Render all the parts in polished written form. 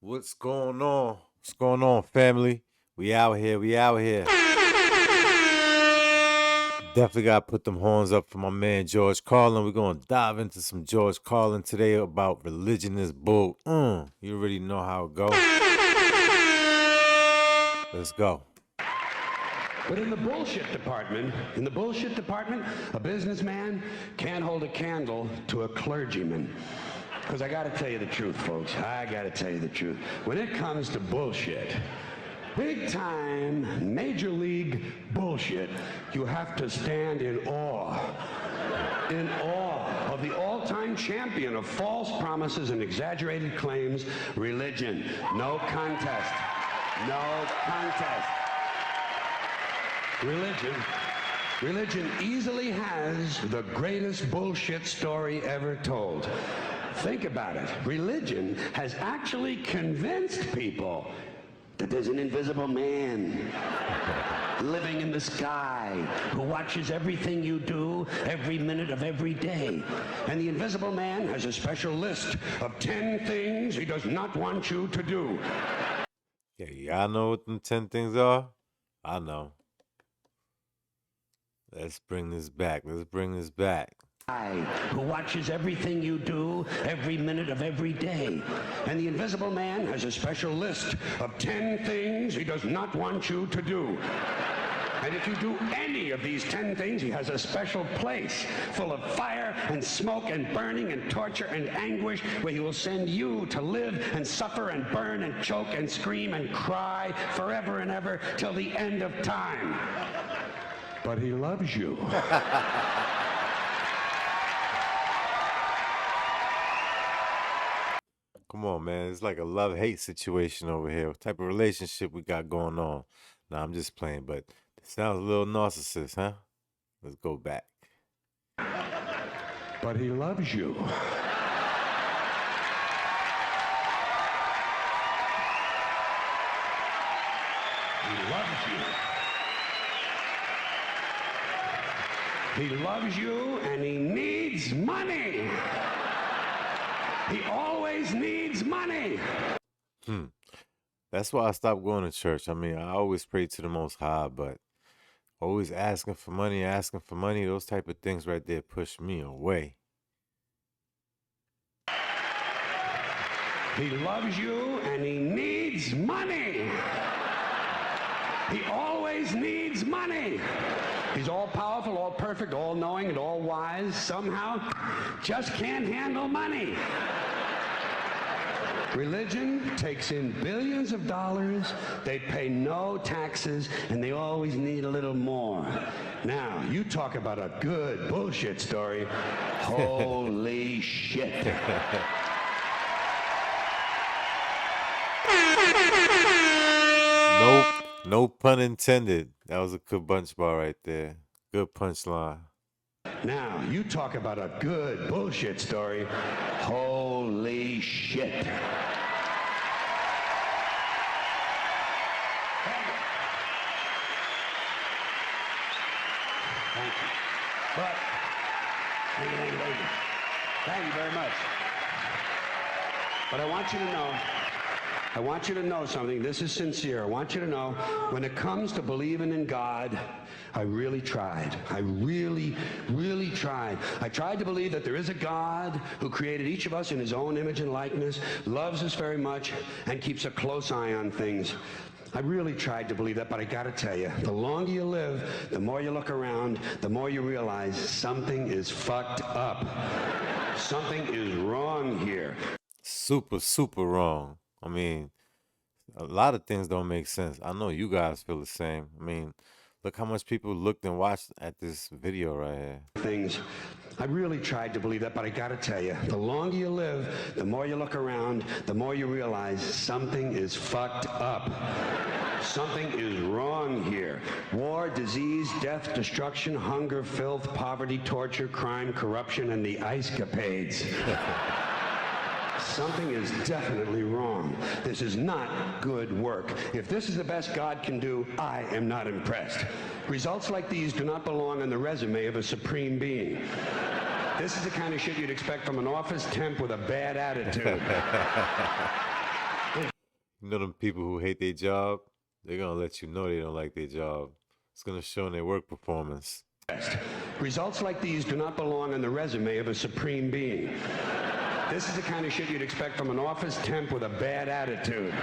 What's going on? What's going on, family? We out here. We out here. Definitely got to put them horns up for my man George Carlin. We're going to dive into some George Carlin today about religion is bull. You already know how it goes. Let's go. But in the bullshit department, a businessman can't hold a candle to a clergyman. Because I got to tell you the truth, folks. I got to tell you the truth. When it comes to bullshit, big time, major league bullshit, you have to stand in awe of the all-time champion of false promises and exaggerated claims, religion. No contest. No contest. Religion easily has the greatest bullshit story ever told. Think about it. Religion has actually convinced people that there's an invisible man living in the sky who watches everything you do every minute of every day. And the invisible man has a special list of 10 things he does not want you to do. Yeah, y'all know what them 10 things are? I know. Let's bring this back. Who watches everything you do every minute of every day. And the invisible man has a special list of 10 things he does not want you to do. And if you do any of these 10 things, he has a special place full of fire and smoke and burning and torture and anguish where he will send you to live and suffer and burn and choke and scream and cry forever and ever till the end of time. But he loves you. Come on, man. It's like a love-hate situation over here. What type of relationship we got going on? Nah, I'm just playing, but it sounds a little narcissist, huh? Let's go back. But he loves you. He loves you. He loves you and he needs money. He always needs money. That's why I stopped going to church. I mean, I always pray to the Most High, but always asking for money, those type of things right there push me away. He loves you and he needs money. He always needs money. He's all powerful, all perfect, all knowing, and all wise. Somehow, just can't handle money. Religion takes in billions of dollars. They pay no taxes, and they always need a little more. Now, you talk about a good bullshit story. Holy shit. Nope. No pun intended. That was a good punch bar right there. Good punchline. Now, you talk about a good bullshit story. Holy shit. Thank you. But, thank you very much. But I want you to know something. This is sincere. I want you to know, when it comes to believing in God, I really tried. I really, really tried. I tried to believe that there is a God who created each of us in his own image and likeness, loves us very much, and keeps a close eye on things. I really tried to believe that, but I gotta tell you, the longer you live, the more you look around, the more you realize something is fucked up. Something is wrong here. Super, super wrong. I mean, a lot of things don't make sense. I know you guys feel the same. I mean, look how much people looked and watched at this video right here. Things. I really tried to believe that, but I gotta tell you, the longer you live, the more you look around, the more you realize something is fucked up. Something is wrong here. War, disease, death, destruction, hunger, filth, poverty, torture, crime, corruption, and the ice capades. Something is definitely wrong. This is not good work. If this is the best God can do, I am not impressed. Results like these do not belong on the resume of a supreme being. This is the kind of shit you'd expect from an office temp with a bad attitude. You know them people who hate their job, they're gonna let you know they don't like their job. It's gonna show in their work performance. Results like these do not belong on the resume of a supreme being. This is the kind of shit you'd expect from an office temp with a bad attitude.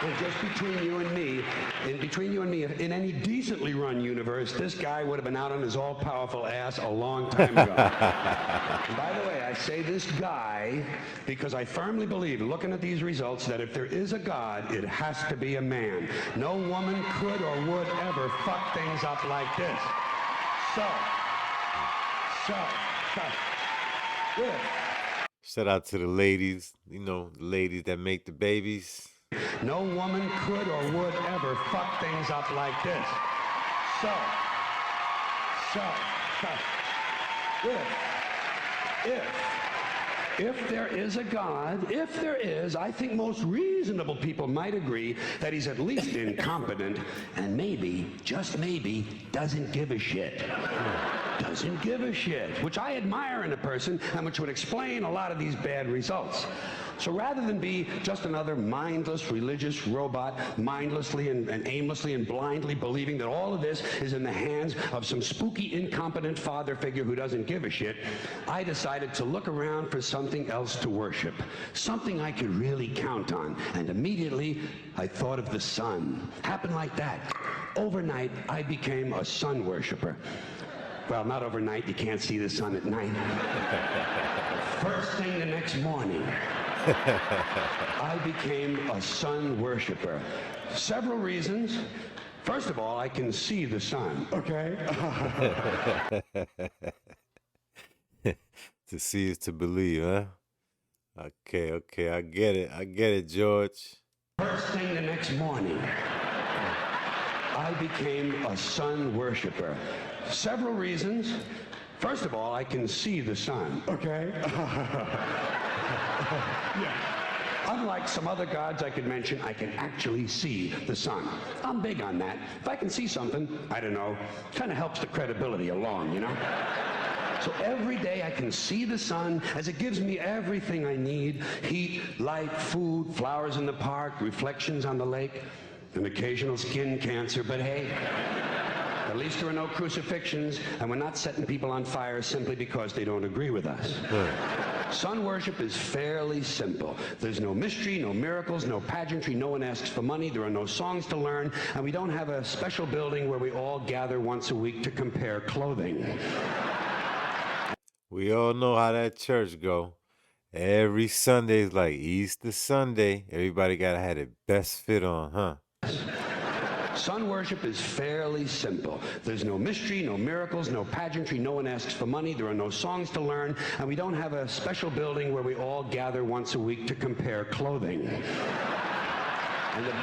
And just between you and me, in any decently run universe, this guy would have been out on his all-powerful ass a long time ago. And by the way, I say this guy because I firmly believe, looking at these results, that if there is a God, it has to be a man. No woman could or would ever fuck things up like this. Shout out to the ladies, you know, the ladies that make the babies. No woman could or would ever fuck things up like this. If there is a God, if there is, I think most reasonable people might agree that he's at least incompetent and maybe, just maybe, doesn't give a shit. Doesn't give a shit, which I admire in a person and which would explain a lot of these bad results. So rather than be just another mindless religious robot, mindlessly and aimlessly and blindly believing that all of this is in the hands of some spooky, incompetent father figure who doesn't give a shit, I decided to look around for something else to worship, something I could really count on. And immediately, I thought of the sun. Happened like that. Overnight, I became a sun worshiper. Well, not overnight. You can't see the sun at night. First thing the next morning, I became a sun worshiper. Several reasons. First of all, I can see the sun, okay? To see is to believe, huh? Okay, I get it, George. First thing the next morning, I became a sun worshiper. Several reasons. First of all, I can see the sun, okay? Yeah. Unlike some other gods I could mention, I can actually see the sun. I'm big on that. If I can see something, I don't know, kind of helps the credibility along, you know? So every day I can see the sun as it gives me everything I need: heat, light, food, flowers in the park, reflections on the lake, an occasional skin cancer, but hey, at least there are no crucifixions, and we're not setting people on fire simply because they don't agree with us. Sun worship is fairly simple. There's no mystery, no miracles, no pageantry, no one asks for money, there are no songs to learn, and we don't have a special building where we all gather once a week to compare clothing. We all know how that church go. Every Sunday is like Easter Sunday. Everybody gotta have their best fit on, huh? Sun worship is fairly simple. There's no mystery, no miracles, no pageantry, no one asks for money, there are no songs to learn, and we don't have a special building where we all gather once a week to compare clothing. And the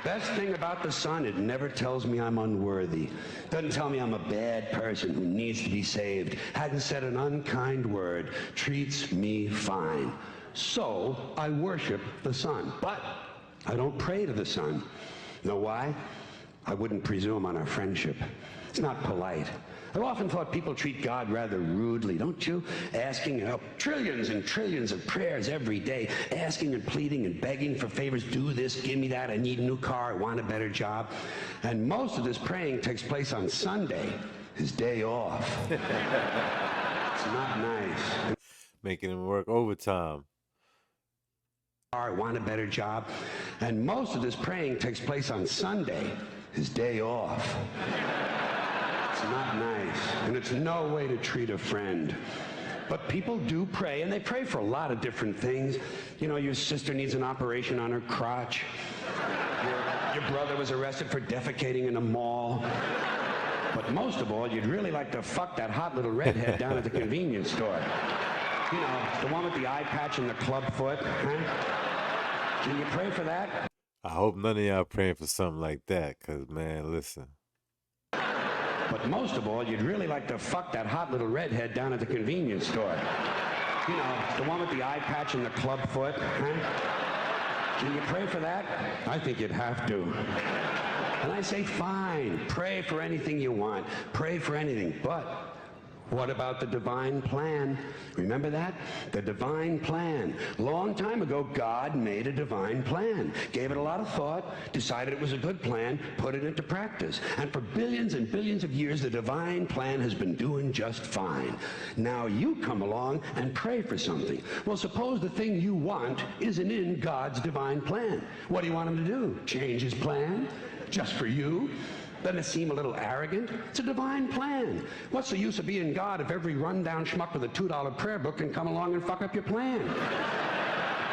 best thing about the sun, it never tells me I'm unworthy. Doesn't tell me I'm a bad person who needs to be saved. Hasn't said an unkind word. Treats me fine. So I worship the sun. But I don't pray to the sun. Know why? I wouldn't presume on our friendship. It's not polite. I've often thought people treat God rather rudely, don't you? Asking trillions and trillions of prayers every day, asking and pleading and begging for favors. Do this, give me that, I need a new car, I want a better job. And most of this praying takes place on Sunday, his day off. It's not nice. Making him work overtime. I want a better job. And most of this praying takes place on Sunday, his day off. It's not nice, and it's no way to treat a friend. But people do pray, and they pray for a lot of different things. You know, your sister needs an operation on her crotch. Your brother was arrested for defecating in a mall. But most of all, you'd really like to fuck that hot little redhead down at the convenience store. You know, the one with the eye patch and the club foot, huh? Can you pray for that? I hope none of y'all praying for something like that, because, man, listen. But most of all, you'd really like to fuck that hot little redhead down at the convenience store. You know, the one with the eye patch and the club foot, huh? Can you pray for that? I think you'd have to. And I say, fine, pray for anything you want. Pray for anything. But What about the divine plan? Remember that? The divine plan. Long time ago, God made a divine plan, gave it a lot of thought, decided it was a good plan, put it into practice. And for billions and billions of years, the divine plan has been doing just fine. Now you come along and pray for something. Well, suppose the thing you want isn't in God's divine plan. What do you want him to do? Change his plan? Just for you? Doesn't it seem a little arrogant? It's a divine plan. What's the use of being God if every rundown schmuck with a $2 prayer book can come along and fuck up your plan?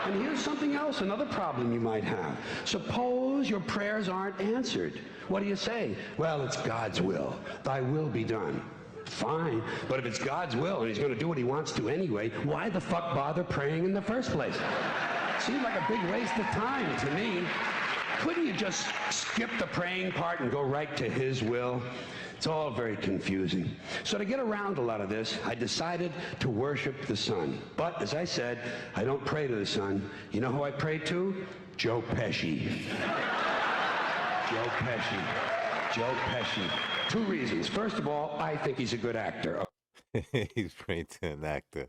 And here's something else, another problem you might have. Suppose your prayers aren't answered. What do you say? Well, it's God's will. Thy will be done. Fine, but if it's God's will and he's going to do what he wants to anyway, why the fuck bother praying in the first place? Seems like a big waste of time to me. Couldn't you just skip the praying part and go right to his will? It's all very confusing. So to get around a lot of this, I decided to worship the sun. But as I said, I don't pray to the sun. You know who I pray to? Joe Pesci. Joe Pesci. Joe Pesci. Two reasons. First of all, I think he's a good actor. He's praying to an actor.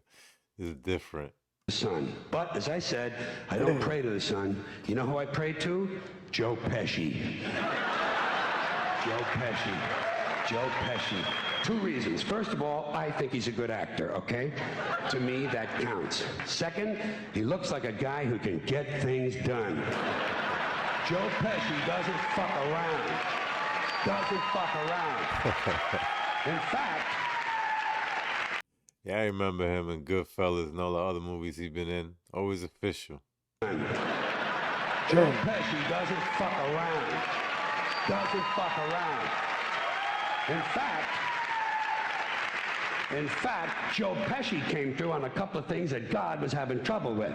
It's different. The sun. But as I said, I don't pray to the sun. You know who I pray to? Joe Pesci. Joe Pesci. Joe Pesci. Two reasons. First of all, I think he's a good actor, okay? To me, that counts. Second, he looks like a guy who can get things done. Joe Pesci doesn't fuck around. Doesn't fuck around. In fact, yeah, I remember him in Goodfellas and all the other movies he's been in. Always official. Joe Pesci doesn't fuck around. Doesn't fuck around. In fact, Joe Pesci came through on a couple of things that God was having trouble with.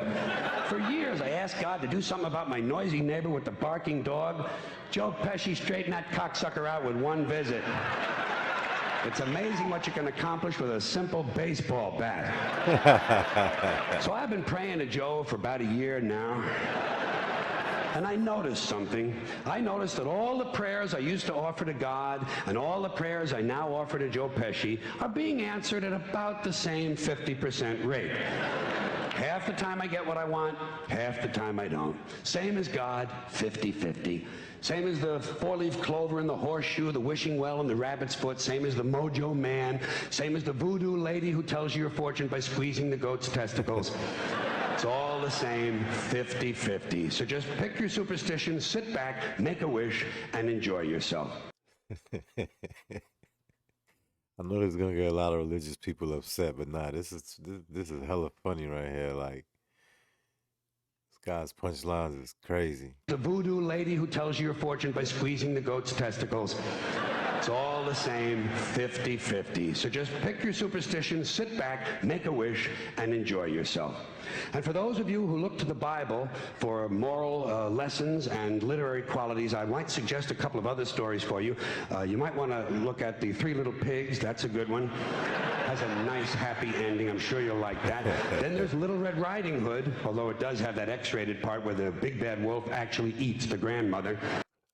For years, I asked God to do something about my noisy neighbor with the barking dog. Joe Pesci straightened that cocksucker out with one visit. It's amazing what you can accomplish with a simple baseball bat. So I've been praying to Joe for about a year now. And I noticed something. I noticed that all the prayers I used to offer to God and all the prayers I now offer to Joe Pesci are being answered at about the same 50% rate. Half the time I get what I want, half the time I don't. Same as God, 50-50. Same as the four-leaf clover and the horseshoe, the wishing well and the rabbit's foot. Same as the mojo man. Same as the voodoo lady who tells you your fortune by squeezing the goat's testicles. It's all the same, 50-50. So just pick your superstition, sit back, make a wish, and enjoy yourself. I know there's gonna get a lot of religious people upset, but nah, this is hella funny right here. Like, this guy's punchlines is crazy. The voodoo lady who tells you your fortune by squeezing the goat's testicles. It's all the same, 50-50. So just pick your superstition, sit back, make a wish, and enjoy yourself. And for those of you who look to the Bible for moral lessons and literary qualities, I might suggest a couple of other stories for you. You might want to look at The Three Little Pigs. That's a good one. Has a nice, happy ending. I'm sure you'll like that. Then there's Little Red Riding Hood, although it does have that X-rated part where the big bad wolf actually eats the grandmother.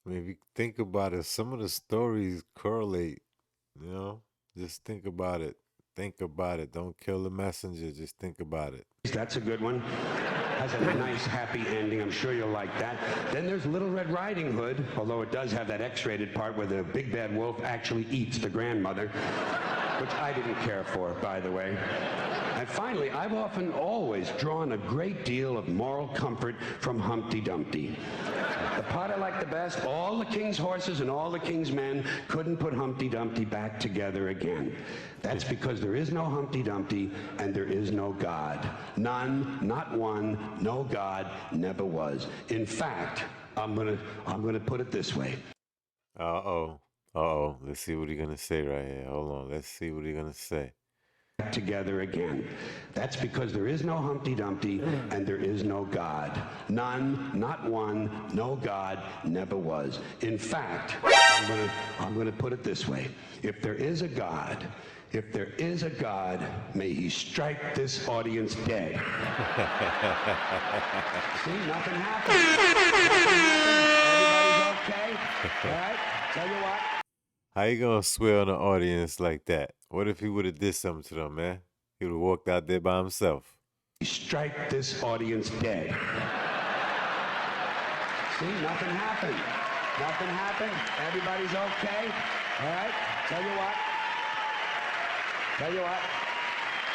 I mean, if you think about it, some of the stories correlate, you know? Just think about it. Think about it. Don't kill the messenger. Just think about it. That's a good one. Has a nice, happy ending. I'm sure you'll like that. Then there's Little Red Riding Hood, although it does have that X-rated part where the big bad wolf actually eats the grandmother, which I didn't care for, by the way. And finally, I've often always drawn a great deal of moral comfort from Humpty Dumpty. The part I like the best, all the king's horses and all the king's men couldn't put Humpty Dumpty back together again. That's because there is no Humpty Dumpty and there is no God. None, not one, no God, never was. In fact, I'm gonna put it this way. Uh-oh. Uh-oh. Let's see what he's gonna say right here. Hold on. Let's see what he's gonna say. Together again. That's because there is no Humpty Dumpty and there is no God. None, not one, no God, never was. In fact, I'm gonna put it this way. If there is a God, may he strike this audience dead. See, nothing happened. Everybody's okay? All right? Tell you what. How you gonna swear on the audience like that? What if he would have did something to them, man? He would have walked out there by himself. Strike this audience dead. See, nothing happened. Nothing happened. Everybody's okay. All right? Tell you what.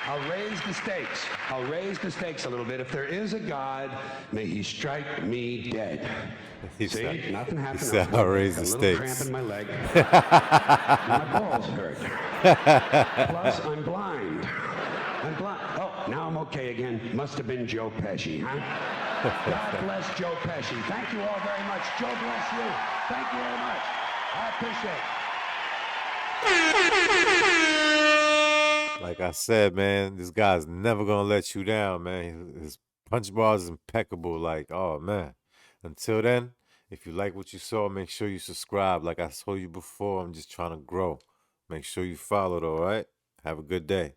I'll raise the stakes. I'll raise the stakes a little bit. If there is a God, may he strike me dead. See, nothing happened. He said, I'll raise the Got a little stakes. cramp in my leg. My balls hurt. Plus, I'm blind. Oh, now I'm okay again. Must have been Joe Pesci, huh? God bless Joe Pesci. Thank you all very much. Joe bless you. Thank you very much. I appreciate it. Like I said, man, this guy's never gonna let you down, man. His punch bar is impeccable. Like, oh man. Until then, if you like what you saw, make sure you subscribe. Like I told you before, I'm just trying to grow. Make sure you follow, all right? Have a good day.